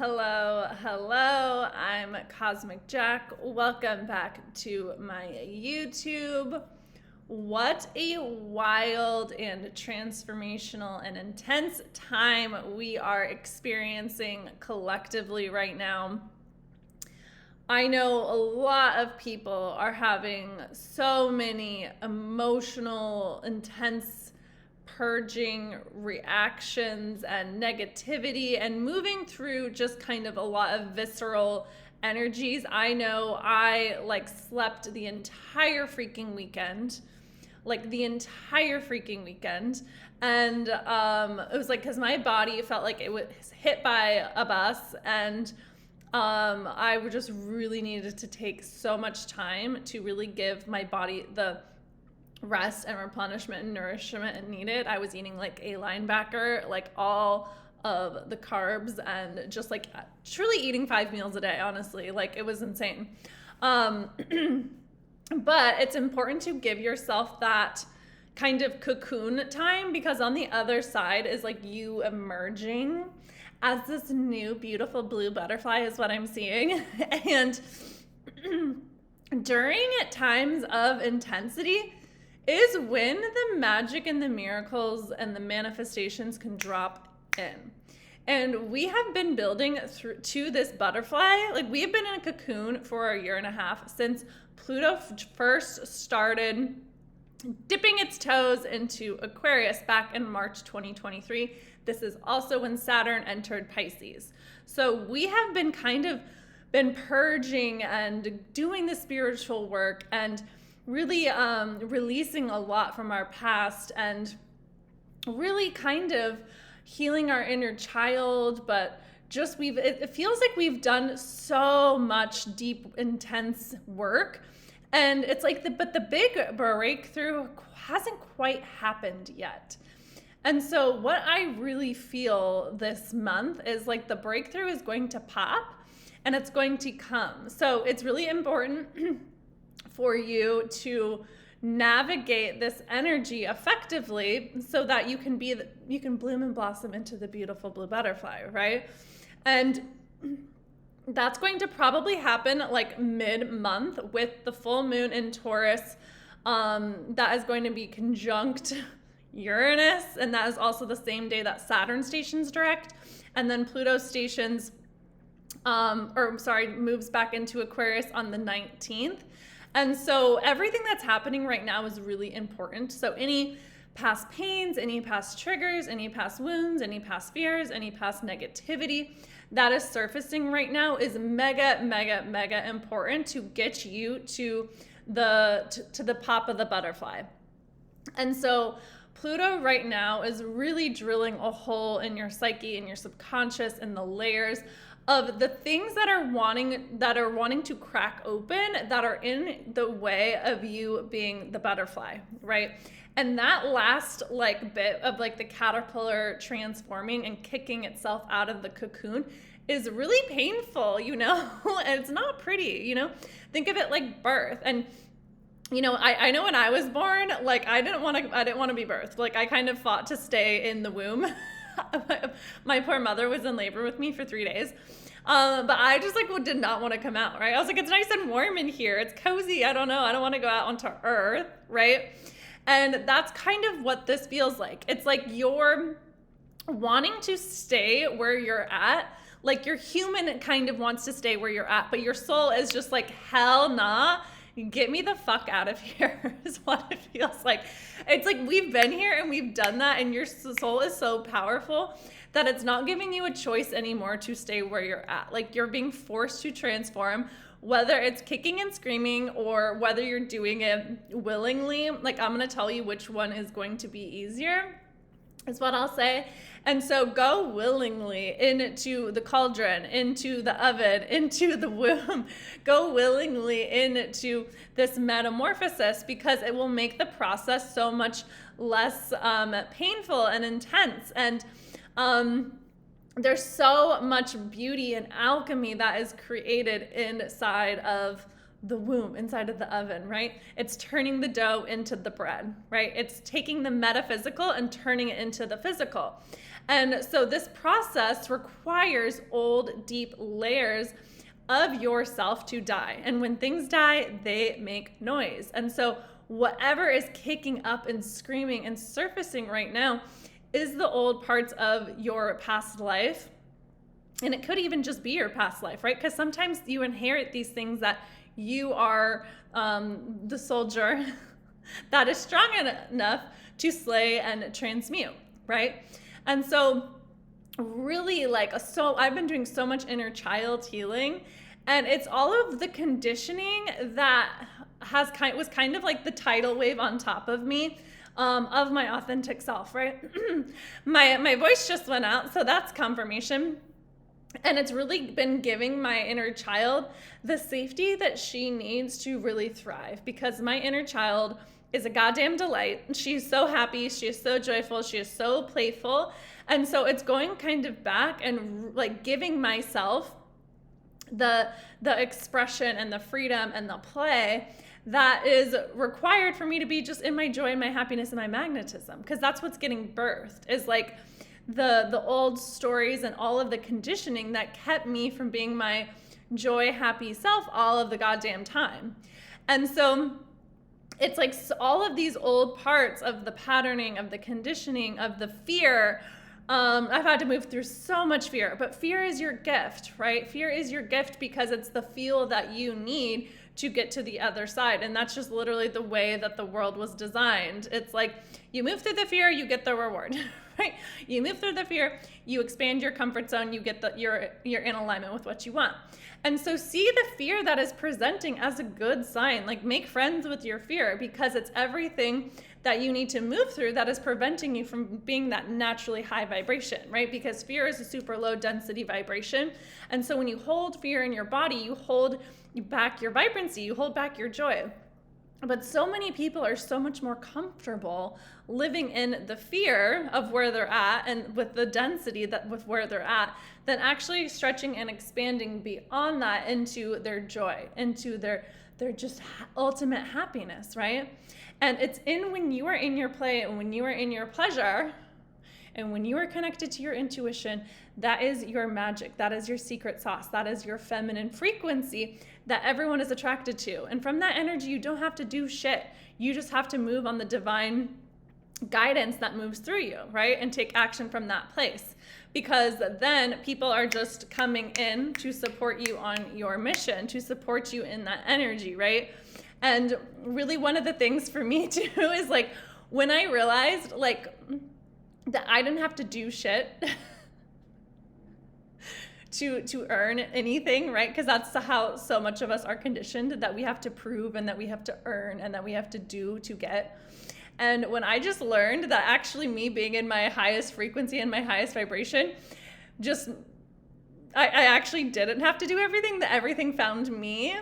Hello. I'm Cosmic Jack. Welcome back to my YouTube. What a wild and transformational and intense time we are experiencing collectively right now. I know a lot of people are having so many emotional, intense purging reactions and negativity and moving through just kind of a lot of visceral energies. I know I slept the entire freaking weekend. And it was because my body felt like it was hit by a bus, and I just really needed to take so much time to really give my body the rest and replenishment and nourishment it needed. I was eating like a linebacker, all of the carbs, and just truly eating 5 meals a day, honestly. It was insane. But it's important to give yourself that kind of cocoon time, because on the other side is you emerging as this new beautiful blue butterfly is what I'm seeing. And during times of intensity is when the magic and the miracles and the manifestations can drop in. And we have been building to this butterfly. We have been in a cocoon for a year and a half since Pluto first started dipping its toes into Aquarius back in March 2023. This is also when Saturn entered Pisces. So we have been been purging and doing the spiritual work and really releasing a lot from our past and really healing our inner child. But it feels like we've done so much deep, intense work. And it's but the big breakthrough hasn't quite happened yet. And so what I really feel this month is the breakthrough is going to pop and it's going to come. So it's really important for you to navigate this energy effectively so that you can bloom and blossom into the beautiful blue butterfly, right? And that's going to probably happen mid-month with the full moon in Taurus. That is going to be conjunct Uranus, and that is also the same day that Saturn stations direct, and then Pluto stations moves back into Aquarius on the 19th. And so everything that's happening right now is really important. So any past pains, any past triggers, any past wounds, any past fears, any past negativity that is surfacing right now is mega important to get you to the pop of the butterfly. And so Pluto right now is really drilling a hole in your psyche, in your subconscious, in the layers of the things that are wanting to crack open, that are in the way of you being the butterfly, right? And that last bit of the caterpillar transforming and kicking itself out of the cocoon is really painful, and it's not pretty, Think of it like birth. And I know when I was born, I didn't want to be birthed. I kind of fought to stay in the womb. My poor mother was in labor with me for 3 days. But I just did not want to come out, right? I was it's nice and warm in here. It's cozy. I don't know. I don't want to go out onto Earth, right? And that's kind of what this feels like. It's you're wanting to stay where you're at. Your human kind of wants to stay where you're at, but your soul is just hell nah. Get me the fuck out of here is what it feels like. It's we've been here and we've done that, and your soul is so powerful that it's not giving you a choice anymore to stay where you're at. You're being forced to transform, whether it's kicking and screaming or whether you're doing it willingly. I'm going to tell you which one is going to be easier, is what I'll say. And so go willingly into the cauldron, into the oven, into the womb. Go willingly into this metamorphosis, because it will make the process so much less painful and intense. And there's so much beauty and alchemy that is created inside of the womb, inside of the oven, right? It's turning the dough into the bread, right? It's taking the metaphysical and turning it into the physical. And so this process requires old, deep layers of yourself to die. And when things die, they make noise. And so whatever is kicking up and screaming and surfacing right now is the old parts of your past life. And it could even just be your past life, right? Because sometimes you inherit these things that you are the soldier that is strong enough to slay and transmute, right? And so really I've been doing so much inner child healing, and it's all of the conditioning that was kind of like the tidal wave on top of me, of my authentic self, right? My voice just went out, so that's confirmation. And it's really been giving my inner child the safety that she needs to really thrive, because my inner child is a goddamn delight. She's so happy. She is so joyful. She is so playful. And so it's going kind of back and like giving myself the expression and the freedom and the play that is required for me to be just in my joy and my happiness and my magnetism. Because that's what's getting birthed, is like the old stories and all of the conditioning that kept me from being my joy, happy self all of the goddamn time. And so it's like all of these old parts of the patterning, of the conditioning, of the fear. I've had to move through so much fear, but fear is your gift, right? Fear is your gift because it's the fuel that you need to get to the other side. And that's just literally the way that the world was designed. It's like you move through the fear, you get the reward, right? You move through the fear, you expand your comfort zone, you get you're in alignment with what you want. And so see the fear that is presenting as a good sign. Like, make friends with your fear, because it's everything that you need to move through that is preventing you from being that naturally high vibration, right? Because fear is a super low density vibration. And so when you hold fear in your body, you hold back your vibrancy, you hold back your joy. But so many people are so much more comfortable living in the fear of where they're at and with the density that with where they're at, than actually stretching and expanding beyond that into their joy, into their just ultimate happiness, right? And it's when you are in your play and when you are in your pleasure and when you are connected to your intuition, that is your magic, that is your secret sauce, that is your feminine frequency that everyone is attracted to. And from that energy, you don't have to do shit. You just have to move on the divine guidance that moves through you, right? And take action from that place. Because then people are just coming in to support you on your mission, to support you in that energy, right? And really one of the things for me too is like, when I realized like that I didn't have to do shit to earn anything, right? Because that's how so much of us are conditioned, that we have to prove and that we have to earn and that we have to do to get. And when I just learned that actually me being in my highest frequency and my highest vibration, I actually didn't have to do everything, that everything found me,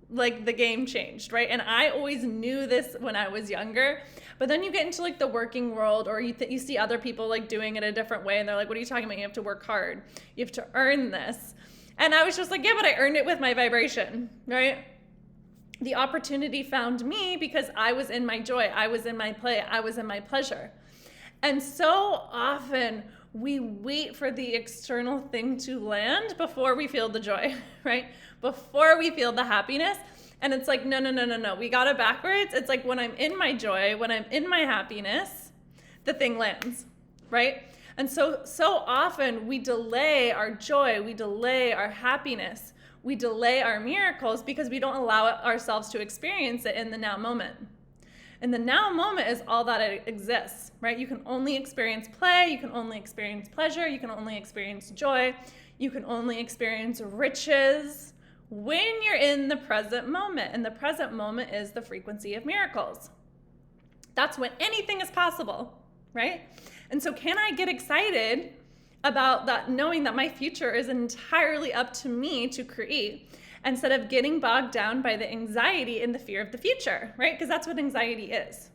like the game changed, right? And I always knew this when I was younger, but then you get into like the working world, or you see other people like doing it a different way, and they're like, what are you talking about? You have to work hard. You have to earn this. And I was just like, yeah, but I earned it with my vibration, right? The opportunity found me because I was in my joy, I was in my play, I was in my pleasure. And so often we wait for the external thing to land before we feel the joy, right? Before we feel the happiness. And it's like, no. We got it backwards. It's like when I'm in my joy, when I'm in my happiness, the thing lands, right? And so often we delay our joy, we delay our happiness, we delay our miracles because we don't allow ourselves to experience it in the now moment. And the now moment is all that it exists, right? You can only experience play, you can only experience pleasure, you can only experience joy, you can only experience riches when you're in the present moment. And the present moment is the frequency of miracles. That's when anything is possible, right? And so can I get excited about that, knowing that my future is entirely up to me to create, instead of getting bogged down by the anxiety and the fear of the future, right? Because that's what anxiety is.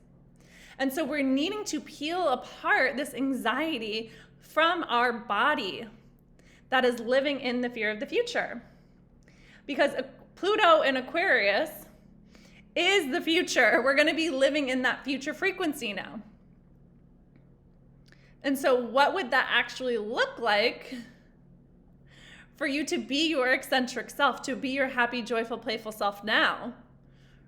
And so we're needing to peel apart this anxiety from our body that is living in the fear of the future. Because Pluto in Aquarius is the future. We're going to be living in that future frequency now. And so what would that actually look like for you to be your eccentric self, to be your happy, joyful, playful self now,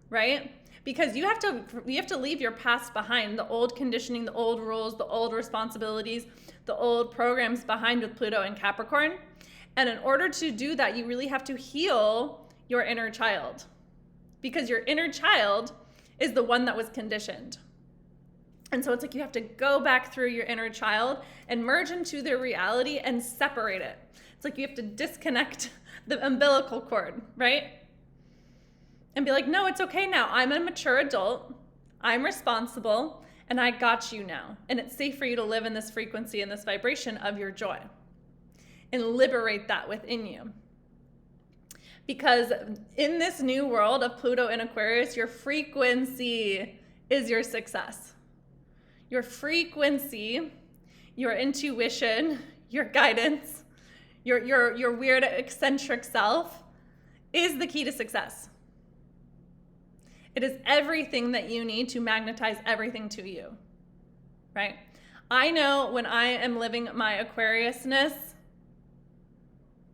right? Because you have to leave your past behind, the old conditioning, the old rules, the old responsibilities, the old programs behind with Pluto and Capricorn. And in order to do that, you really have to heal your inner child, because your inner child is the one that was conditioned. And so it's like you have to go back through your inner child and merge into their reality and separate it. It's like you have to disconnect the umbilical cord, right? And be like, no, it's okay now. I'm a mature adult. I'm responsible, and I got you now. And it's safe for you to live in this frequency and this vibration of your joy. And liberate that within you. Because in this new world of Pluto and Aquarius, your frequency is your success. Your frequency, your intuition, your guidance, your weird eccentric self is the key to success. It is everything that you need to magnetize everything to you, right? I know when I am living my Aquariusness,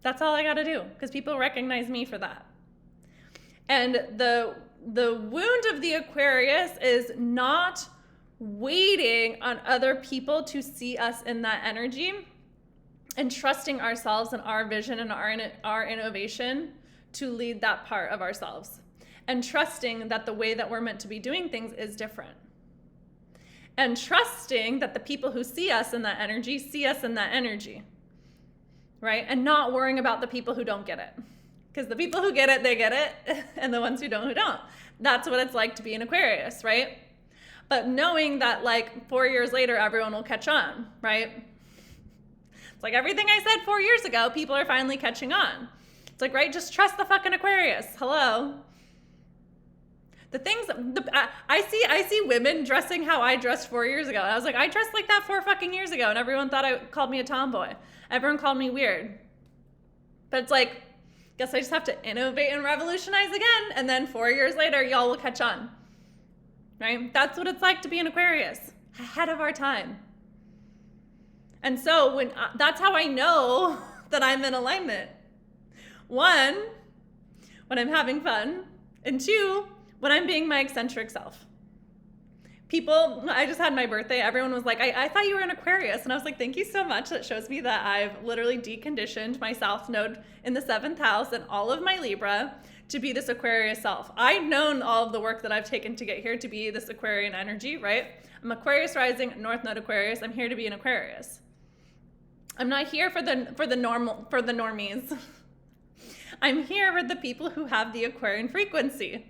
that's all I got to do, because people recognize me for that. And the wound of the Aquarius is not waiting on other people to see us in that energy, and trusting ourselves and our vision and our innovation to lead that part of ourselves, and trusting that the way that we're meant to be doing things is different, and trusting that the people who see us in that energy, right? And not worrying about the people who don't get it, because the people who get it, they get it, and the ones who don't. That's what it's like to be an Aquarius, right? But knowing that like 4 years later, everyone will catch on, right? It's like everything I said 4 years ago, people are finally catching on. It's like, right, just trust the fucking Aquarius. Hello. The things, I see women dressing how I dressed 4 years ago. And I was like, I dressed like that 4 fucking years ago. And everyone called me a tomboy. Everyone called me weird. But it's like, guess I just have to innovate and revolutionize again. And then 4 years later, y'all will catch on. Right? That's what it's like to be an Aquarius. Ahead of our time. And so that's how I know that I'm in alignment. 1, when I'm having fun. And 2, when I'm being my eccentric self. I just had my birthday. Everyone was like, I thought you were an Aquarius. And I was like, thank you so much. That shows me that I've literally deconditioned my South Node in the 7th house and all of my Libra to be this Aquarius self. I've known all of the work that I've taken to get here to be this Aquarian energy, right? I'm Aquarius rising, North Node Aquarius. I'm here to be an Aquarius. I'm not here for the normies. I'm here for the people who have the Aquarian frequency.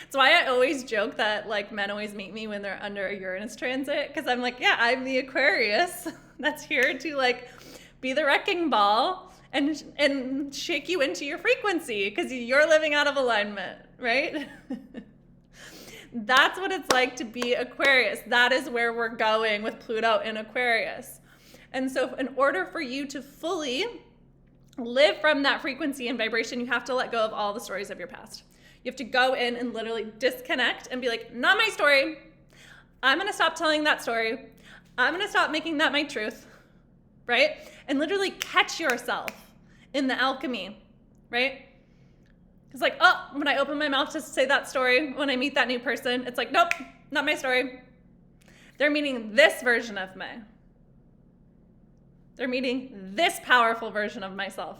That's why I always joke that like men always meet me when they're under a Uranus transit, because I'm like, yeah, I'm the Aquarius that's here to like be the wrecking ball and shake you into your frequency, because you're living out of alignment, right? That's what it's like to be Aquarius. That is where we're going with Pluto in Aquarius. And so in order for you to fully live from that frequency and vibration, you have to let go of all the stories of your past. You have to go in and literally disconnect and be like, not my story. I'm going to stop telling that story. I'm going to stop making that my truth, right? And literally catch yourself in the alchemy, right? It's like, oh, when I open my mouth to say that story, when I meet that new person, it's like, nope, not my story. They're meeting this version of me. They're meeting this powerful version of myself,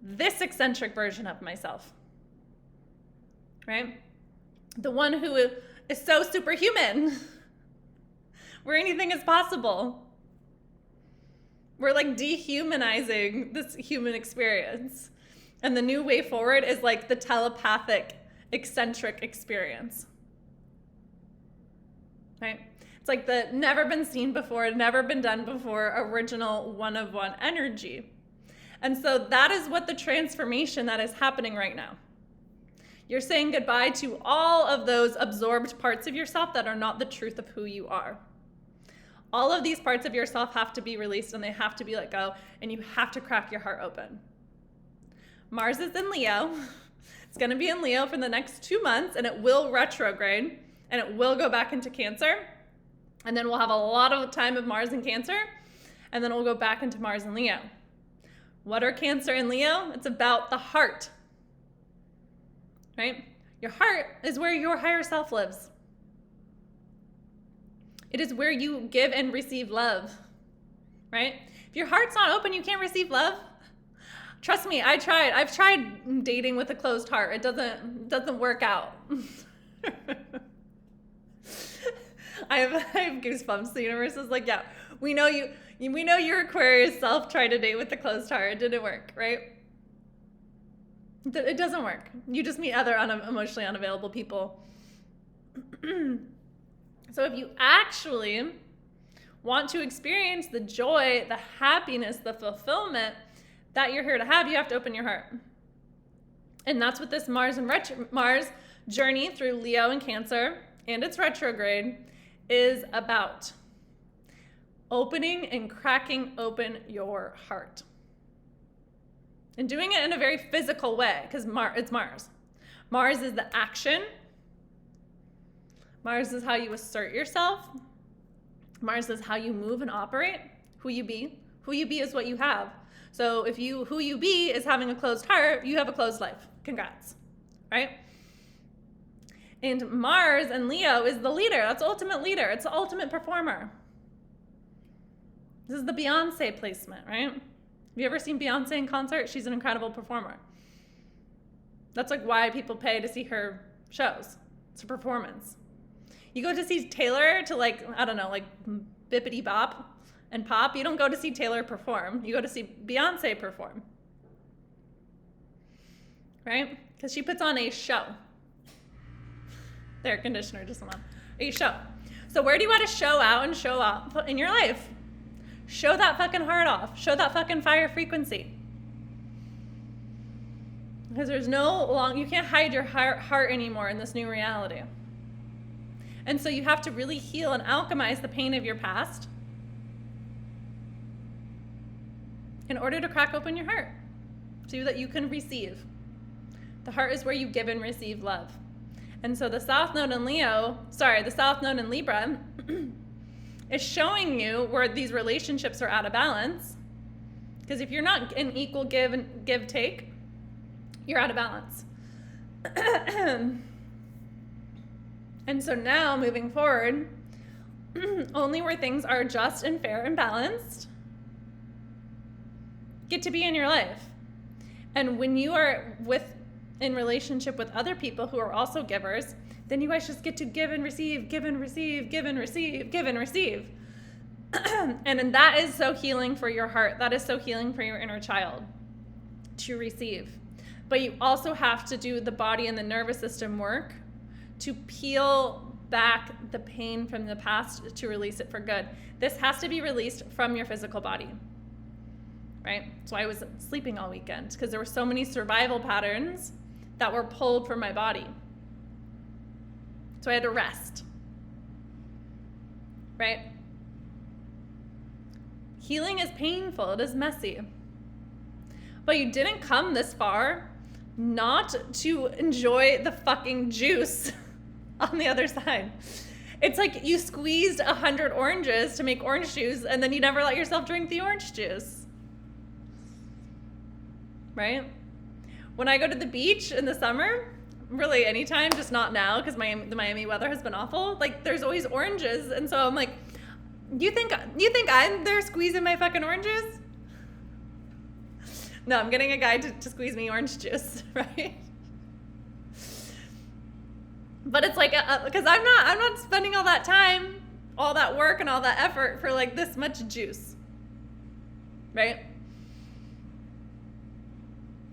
this eccentric version of myself. Right? The one who is so superhuman, where anything is possible. We're like dehumanizing this human experience. And the new way forward is like the telepathic, eccentric experience. Right? It's like the never been seen before, never been done before, original one-of-one energy. And so that is what the transformation that is happening right now. You're saying goodbye to all of those absorbed parts of yourself that are not the truth of who you are. All of these parts of yourself have to be released, and they have to be let go, and you have to crack your heart open. Mars is in Leo. It's going to be in Leo for the next 2 months, and it will retrograde, and it will go back into Cancer. And then we'll have a lot of time of Mars in Cancer, and then we'll go back into Mars and Leo. What are Cancer and Leo? It's about the heart, right? Your heart is where your higher self lives. It is where you give and receive love, right? If your heart's not open, you can't receive love. Trust me, I've tried dating with a closed heart. It doesn't work out. I have goosebumps. The universe is like, yeah, we know your Aquarius self tried to date with a closed heart. It didn't work, right? It doesn't work. You just meet other emotionally unavailable people. So if you actually want to experience the joy, the happiness, the fulfillment that you're here to have, you have to open your heart. And that's what this Mars journey through Leo and Cancer and its retrograde is about. Opening and cracking open your heart. And doing it in a very physical way, because it's Mars. Mars is the action. Mars is how you assert yourself. Mars is how you move and operate, who you be. Who you be is what you have. So if who you be is having a closed heart, you have a closed life. Congrats, right? And Mars and Leo is the leader. That's the ultimate leader. It's the ultimate performer. This is the Beyonce placement, right? Have you ever seen Beyonce in concert? She's an incredible performer. That's like why people pay to see her shows. It's a performance. You go to see Taylor to like bippity bop and pop. You don't go to see Taylor perform. You go to see Beyonce perform. Right? Because she puts on a show. The air conditioner just went on. A show. So where do you want to show out and show up in your life? Show that fucking heart off. Show that fucking fire frequency. Because you can't hide your heart anymore in this new reality. And so you have to really heal and alchemize the pain of your past in order to crack open your heart so that you can receive. The heart is where you give and receive love. And so the South Node in Libra is showing you where these relationships are out of balance. Because if you're not in equal give take, you're out of balance. And so now moving forward, only where things are just and fair and balanced get to be in your life. And when you are in relationship with other people who are also givers, then you guys just get to give and receive, give and receive, give and receive, give and receive. And that is so healing for your heart. That is so healing for your inner child to receive. But you also have to do the body and the nervous system work to peel back the pain from the past to release it for good. This has to be released from your physical body, right? So I was sleeping all weekend because there were so many survival patterns that were pulled from my body. So I had to rest, right? Healing is painful. It is messy. But you didn't come this far not to enjoy the fucking juice on the other side. It's like you squeezed 100 oranges to make orange juice and then you never let yourself drink the orange juice, right? When I go to the beach in the summer, really anytime, just not now because the Miami weather has been awful, like there's always oranges. And so I'm like, you think I'm there squeezing my fucking oranges? No, I'm getting a guy to squeeze me orange juice, right? But it's like, because I'm not spending all that time, all that work and all that effort for like this much juice, right?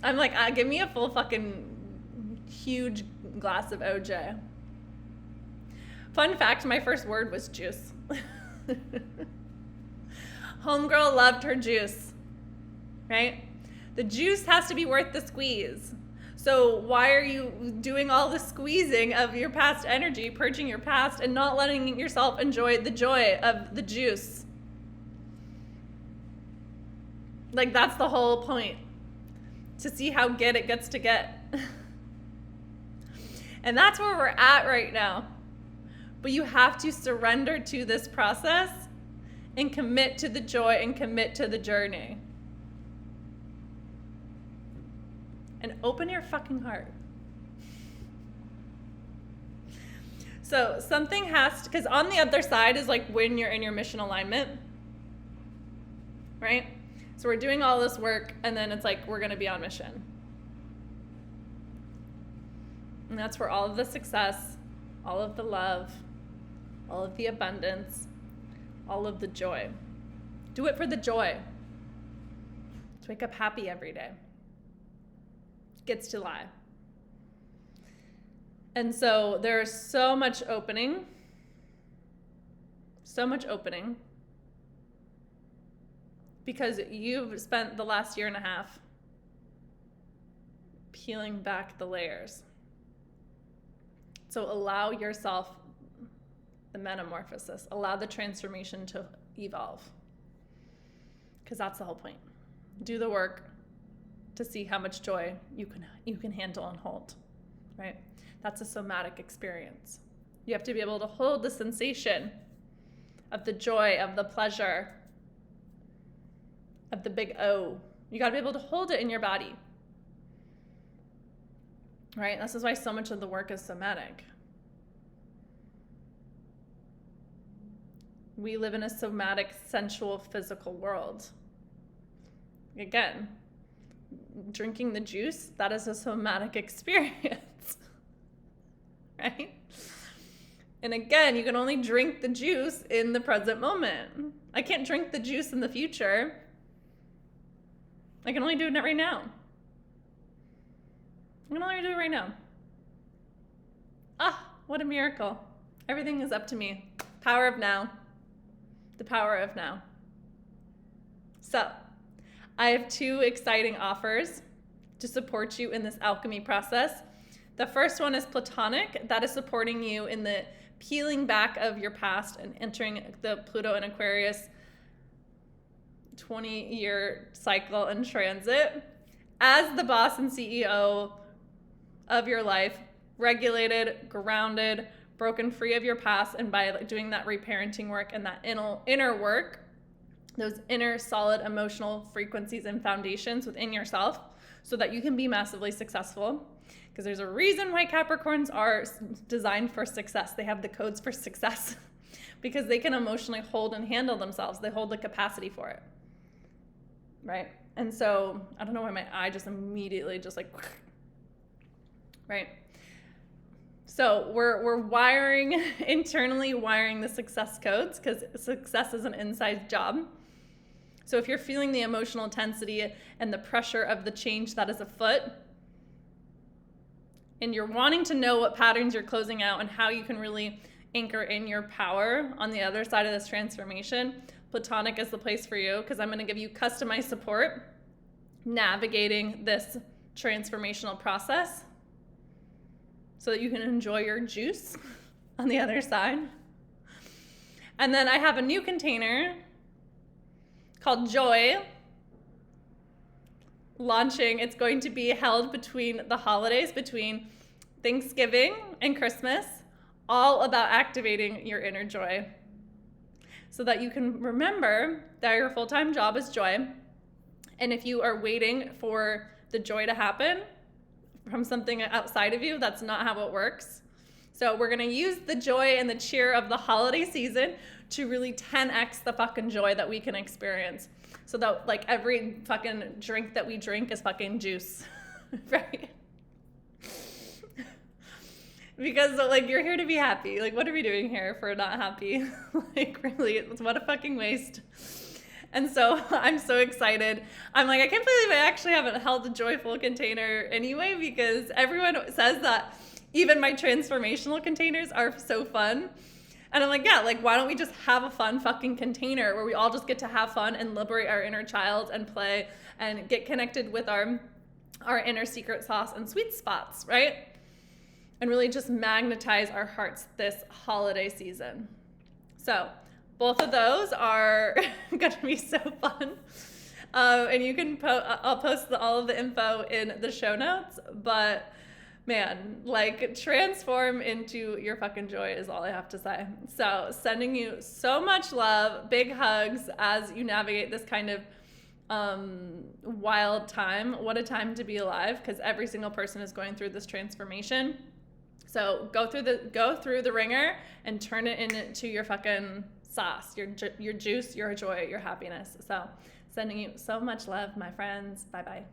I'm like, give me a full fucking huge glass of OJ. Fun fact, my first word was juice. Homegirl loved her juice, right? The juice has to be worth the squeeze. So why are you doing all the squeezing of your past energy, purging your past, and not letting yourself enjoy the joy of the juice? Like, that's the whole point. To see how good it gets to get. And that's where we're at right now. But you have to surrender to this process and commit to the joy and commit to the journey. And open your fucking heart. So something has to, because on the other side is like when you're in your mission alignment, right? So we're doing all this work and then it's like we're going to be on mission. And that's where all of the success, all of the love, all of the abundance, all of the joy. Do it for the joy. To wake up happy every day. Gets to lie. And so there's so much opening. So much opening. Because you've spent the last year and a half peeling back the layers. So allow yourself the metamorphosis. Allow the transformation to evolve. Because that's the whole point. Do the work to see how much joy you can handle and hold, right? That's a somatic experience. You have to be able to hold the sensation of the joy, of the pleasure, of the big O. You got to be able to hold it in your body, right? This is why so much of the work is somatic. We live in a somatic, sensual, physical world. Again, drinking the juice, that is a somatic experience, right? And again, you can only drink the juice in the present moment. I can't drink the juice in the future. I can only do it right now. I can only do it right now. Ah, what a miracle. Everything is up to me. Power of now. The power of now. So, I have 2 exciting offers to support you in this alchemy process. The first one is platonic. That is supporting you in the peeling back of your past and entering the Pluto and Aquarius 20-year cycle and transit as the boss and CEO of your life, regulated, grounded, broken free of your past, and by doing that reparenting work and that inner work, those inner solid emotional frequencies and foundations within yourself so that you can be massively successful. Because there's a reason why Capricorns are designed for success. They have the codes for success because they can emotionally hold and handle themselves. They hold the capacity for it, right? And so, I don't know why my eye just immediately just like, right? So we're wiring, internally wiring the success codes because success is an inside job. So if you're feeling the emotional intensity and the pressure of the change that is afoot, and you're wanting to know what patterns you're closing out and how you can really anchor in your power on the other side of this transformation, Platonic is the place for you because I'm going to give you customized support navigating this transformational process so that you can enjoy your juice on the other side. And then I have a new container called Joy launching. It's going to be held between the holidays, between Thanksgiving and Christmas, all about activating your inner joy so that you can remember that your full-time job is joy. And if you are waiting for the joy to happen from something outside of you, that's not how it works. So we're going to use the joy and the cheer of the holiday season to really 10x the fucking joy that we can experience. So that like every fucking drink that we drink is fucking juice, right? Because like you're here to be happy. Like what are we doing here if we're not happy? Like really, what a fucking waste. And so I'm so excited. I'm like, I can't believe I actually haven't held a joyful container anyway, because everyone says that even my transformational containers are so fun. And I'm like, yeah, like why don't we just have a fun fucking container where we all just get to have fun and liberate our inner child and play and get connected with our inner secret sauce and sweet spots, right? And really just magnetize our hearts this holiday season. So both of those are going to be so fun. And you can I'll post all of the info in the show notes, but Man, like transform into your fucking joy is all I have to say. So sending you so much love, big hugs as you navigate this kind of wild time. What a time to be alive, because every single person is going through this transformation. So go through the ringer and turn it into your fucking sauce, your juice, your joy, your happiness. So sending you so much love, my friends. Bye bye.